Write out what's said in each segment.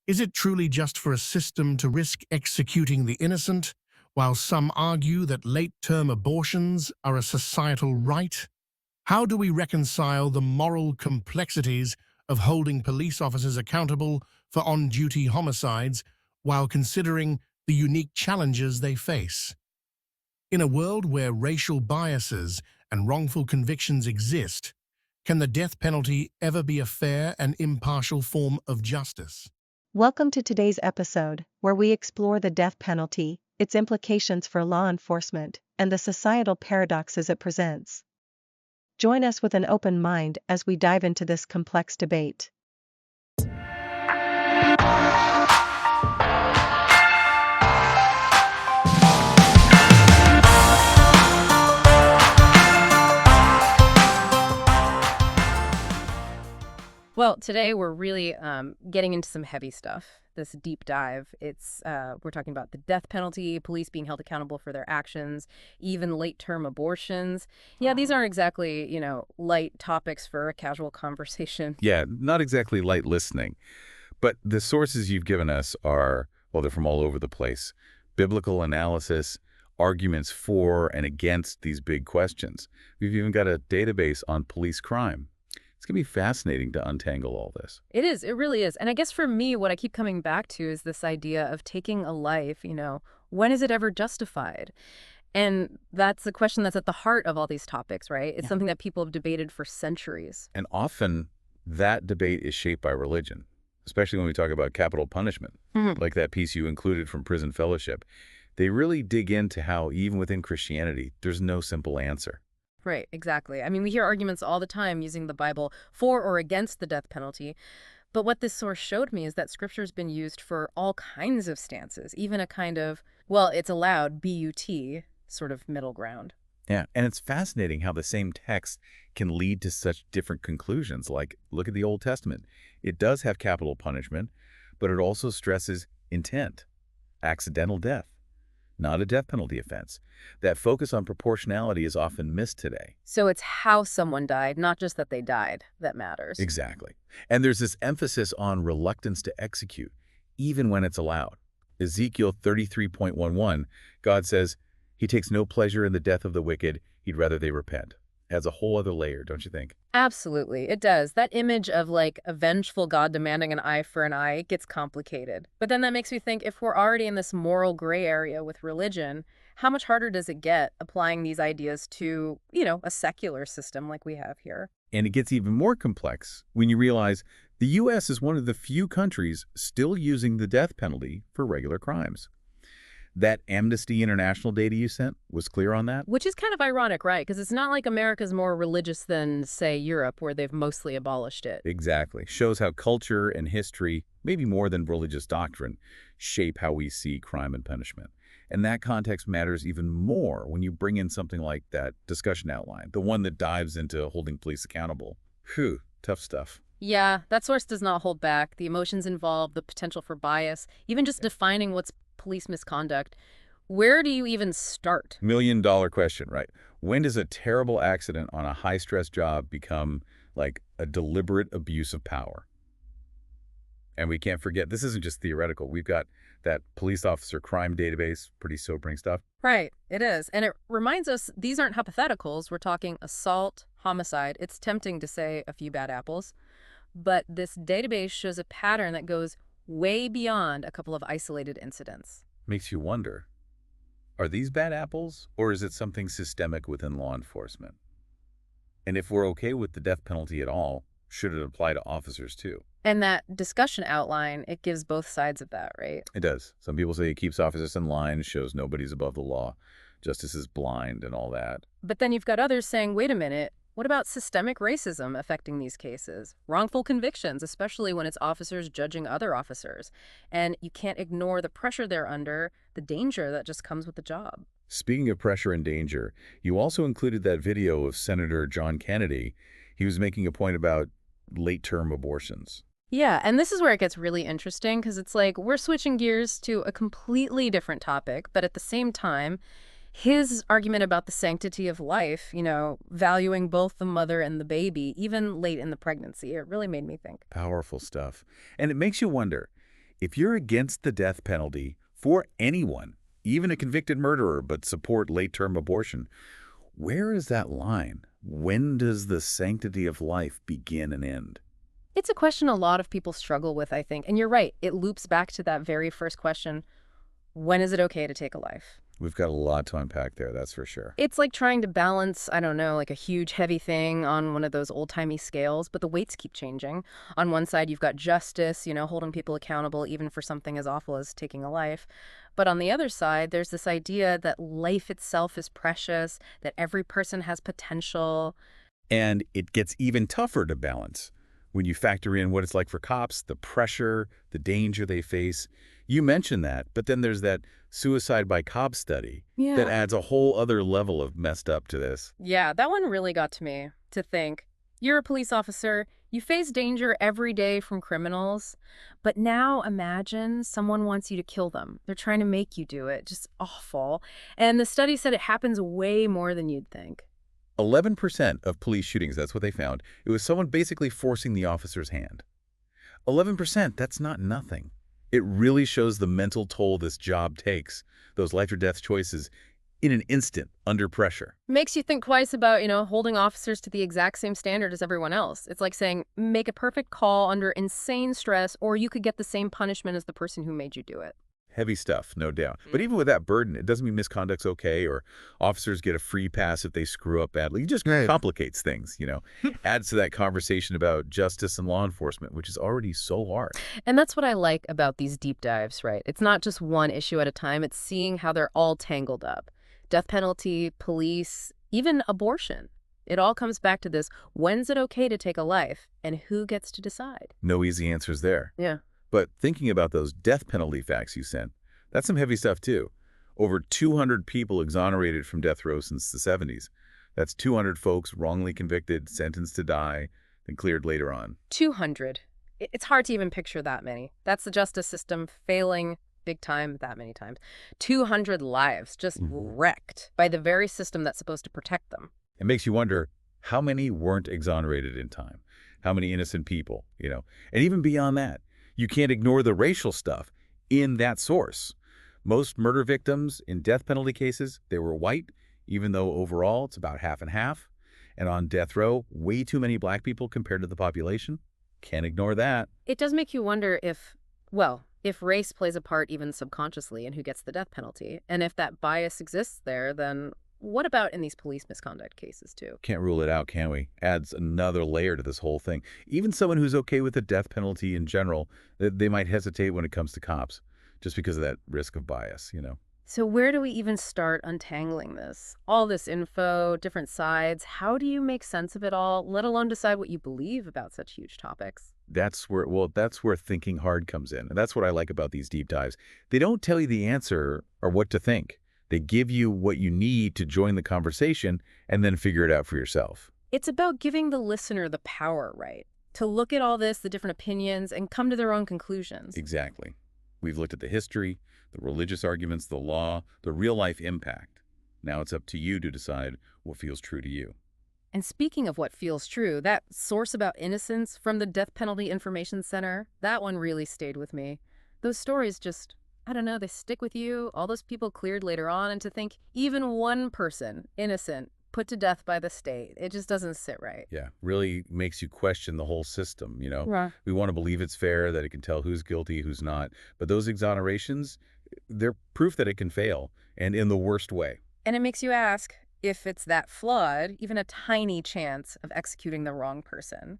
Is it truly just for a system to risk executing the innocent, while some argue that late-term abortions are a societal right? How do we reconcile the moral complexities of holding police officers accountable for on-duty homicides while considering the unique challenges they face? In a world where racial biases and wrongful convictions exist, can the death penalty ever be a fair and impartial form of justice? Welcome to today's episode, where we explore the death penalty, its implications for law enforcement, and the societal paradoxes it presents. Join us with an open mind as we dive into this complex debate. Well, today we're really getting into some heavy stuff, this deep dive. We're talking about the death penalty, police being held accountable for their actions, even late-term abortions. Yeah, these aren't exactly, light topics for a casual conversation. Yeah, not exactly light listening. But the sources you've given us are, well, they're from all over the place. Biblical analysis, arguments for and against these big questions. We've even got a database on police crime. It's going to be fascinating to untangle all this. It is. It really is. And I guess for me, what I keep coming back to is this idea of taking a life, when is it ever justified? And that's the question that's at the heart of all these topics, right? It's something that people have debated for centuries. And often that debate is shaped by religion, especially when we talk about capital punishment, like that piece you included from Prison Fellowship. They really dig into how even within Christianity, there's no simple answer. Right, exactly. I mean, we hear arguments all the time using the Bible for or against the death penalty. But what this source showed me is that scripture's been used for all kinds of stances, even a kind of, well, it's allowed, B-U-T, sort of middle ground. Yeah, and it's fascinating how the same text can lead to such different conclusions. Like, look at the Old Testament. It does have capital punishment, but it also stresses intent, accidental death, not a death penalty offense. That focus on proportionality is often missed today. So it's how someone died, not just that they died, that matters. Exactly. And there's this emphasis on reluctance to execute, even when it's allowed. Ezekiel 33.11, God says, He takes no pleasure in the death of the wicked, He'd rather they repent. Adds a whole other layer, don't you think? Absolutely, it does. That image of like a vengeful God demanding an eye for an eye gets complicated. But then that makes me think, if we're already in this moral gray area with religion, how much harder does it get applying these ideas to, a secular system like we have here? And it gets even more complex when you realize the U.S. is one of the few countries still using the death penalty for regular crimes. That Amnesty International data you sent was clear on that? Which is kind of ironic, right? Because it's not like America's more religious than, say, Europe, where they've mostly abolished it. Exactly. Shows how culture and history, maybe more than religious doctrine, shape how we see crime and punishment. And that context matters even more when you bring in something like that discussion outline, the one that dives into holding police accountable. Phew, tough stuff. Yeah, that source does not hold back. The emotions involved, the potential for bias, even just defining what's police misconduct. Where do you even start? $1 million question, right? When does a terrible accident on a high-stress job become like a deliberate abuse of power? And we can't forget, this isn't just theoretical. We've got that police officer crime database, pretty sobering stuff. Right, it is. And it reminds us these aren't hypotheticals. We're talking assault, homicide. It's tempting to say a few bad apples. But this database shows a pattern that goes way beyond a couple of isolated incidents. Makes you wonder, are these bad apples, or is it something systemic within law enforcement? And if we're okay with the death penalty at all, should it apply to officers too? And that discussion outline, it gives both sides of that, right? It does. Some people say it keeps officers in line, shows nobody's above the law, justice is blind and all that. But then you've got others saying, wait a minute, what about systemic racism affecting these cases? Wrongful convictions, especially when it's officers judging other officers. And you can't ignore the pressure they're under, the danger that just comes with the job. Speaking of pressure and danger, you also included that video of Senator John Kennedy. He was making a point about late-term abortions. Yeah, and this is where it gets really interesting, because it's like we're switching gears to a completely different topic, but at the same time, his argument about the sanctity of life, valuing both the mother and the baby, even late in the pregnancy, it really made me think. Powerful stuff. And it makes you wonder, If you're against the death penalty for anyone, even a convicted murderer, but support late-term abortion, where is that line? When does the sanctity of life begin and end? It's a question a lot of people struggle with, I think. And you're right, it loops back to that very first question, when is it okay to take a life? We've got a lot to unpack there, that's for sure. It's like trying to balance, I don't know, like a huge heavy thing on one of those old-timey scales, but the weights keep changing. On one side, you've got justice, holding people accountable even for something as awful as taking a life. But on the other side, there's this idea that life itself is precious, that every person has potential. And it gets even tougher to balance when you factor in what it's like for cops, the pressure, the danger they face. You mentioned that, but then there's that suicide by cop study that adds a whole other level of messed up to this. Yeah, that one really got to me, to think. You're a police officer, you face danger every day from criminals, but now imagine someone wants you to kill them. They're trying to make you do it, just awful. And the study said it happens way more than you'd think. 11% of police shootings, that's what they found. It was someone basically forcing the officer's hand. 11%, that's not nothing. It really shows the mental toll this job takes, those life or death choices, in an instant, under pressure. Makes you think twice about, holding officers to the exact same standard as everyone else. It's like saying, make a perfect call under insane stress, or you could get the same punishment as the person who made you do it. Heavy stuff, no doubt. But even with that burden, it doesn't mean misconduct's okay or officers get a free pass if they screw up badly. It just complicates things, Adds to that conversation about justice and law enforcement, which is already so hard. And that's what I like about these deep dives, right? It's not just one issue at a time. It's seeing how they're all tangled up. Death penalty, police, even abortion. It all comes back to this, when's it okay to take a life and who gets to decide? No easy answers there. Yeah. But thinking about those death penalty facts you sent, that's some heavy stuff too. Over 200 people exonerated from death row since the 70s. That's 200 folks wrongly convicted, sentenced to die, then cleared later on. 200. It's hard to even picture that many. That's the justice system failing big time that many times. 200 lives just wrecked by the very system that's supposed to protect them. It makes you wonder how many weren't exonerated in time, how many innocent people, and even beyond that. You can't ignore the racial stuff in that source. Most murder victims in death penalty cases, they were white, even though overall it's about half and half. And on death row, way too many black people compared to the population. Can't ignore that. It does make you wonder if race plays a part even subconsciously in who gets the death penalty. And if that bias exists there, then what about in these police misconduct cases, too? Can't rule it out, can we? Adds another layer to this whole thing. Even someone who's okay with the death penalty in general, they might hesitate when it comes to cops, just because of that risk of bias, So where do we even start untangling this? All this info, different sides, how do you make sense of it all, let alone decide what you believe about such huge topics? That's where thinking hard comes in. And that's what I like about these deep dives. They don't tell you the answer or what to think. They give you what you need to join the conversation and then figure it out for yourself. It's about giving the listener the power, right? To look at all this, the different opinions, and come to their own conclusions. Exactly. We've looked at the history, the religious arguments, the law, the real-life impact. Now it's up to you to decide what feels true to you. And speaking of what feels true, that source about innocence from the Death Penalty Information Center, that one really stayed with me. Those stories just, I don't know, they stick with you. All those people cleared later on, and to think even one person, innocent, put to death by the state, it just doesn't sit right. Yeah, really makes you question the whole system, Right. We want to believe it's fair, that it can tell who's guilty, who's not. But those exonerations, they're proof that it can fail, and in the worst way. And it makes you ask, if it's that flawed, even a tiny chance of executing the wrong person,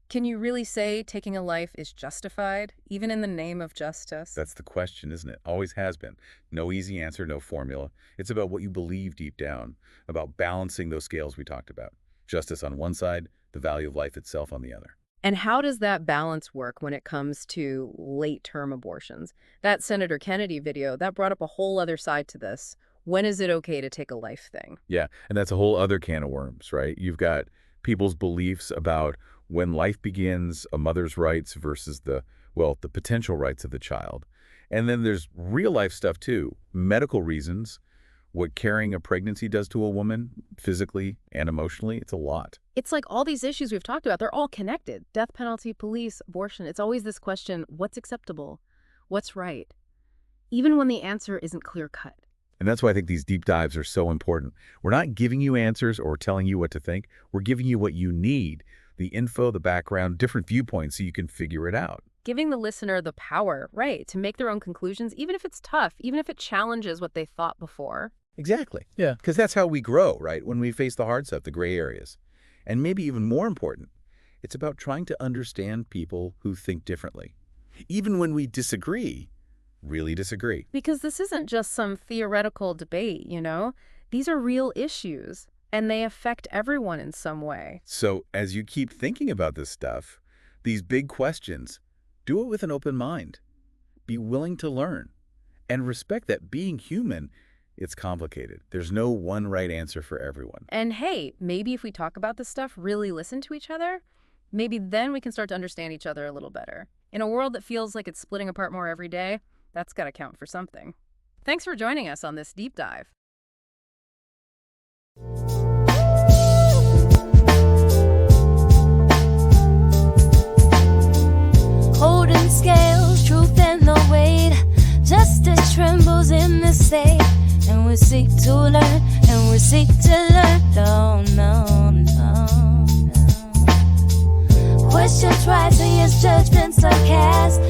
can you really say taking a life is justified, even in the name of justice? That's the question, isn't it? Always has been. No easy answer, no formula. It's about what you believe deep down, about balancing those scales we talked about. Justice on one side, the value of life itself on the other. And how does that balance work when it comes to late-term abortions? That Senator Kennedy video, that brought up a whole other side to this. When is it okay to take a life thing? Yeah, and that's a whole other can of worms, right? You've got people's beliefs about when life begins, a mother's rights versus the potential rights of the child. And then there's real life stuff too, medical reasons, what carrying a pregnancy does to a woman physically and emotionally. It's a lot. It's like all these issues we've talked about, they're all connected. Death penalty, police, abortion. It's always this question, what's acceptable? what's right, even when the answer isn't clear-cut. And that's why I think these deep dives are so important. We're not giving you answers or telling you what to think. We're giving you what you need, the info, the background, different viewpoints so you can figure it out. Giving the listener the power, right, to make their own conclusions, even if it's tough, even if it challenges what they thought before. Exactly. Yeah. Because that's how we grow, right? When we face the hard stuff, the gray areas. And maybe even more important, it's about trying to understand people who think differently. Even when we disagree, really disagree. Because this isn't just some theoretical debate, you know? These are real issues, and they affect everyone in some way. So as you keep thinking about this stuff, these big questions, do it with an open mind. Be willing to learn. And respect that being human, it's complicated. There's no one right answer for everyone. And hey, maybe if we talk about this stuff, really listen to each other, maybe then we can start to understand each other a little better. In a world that feels like it's splitting apart more every day, that's got to count for something. Thanks for joining us on this deep dive. Holding scales, truth and the weight. Justice trembles in the state. And we seek to learn, and we seek to learn. No, no, no, no. Questions rise and yes, judgments are cast.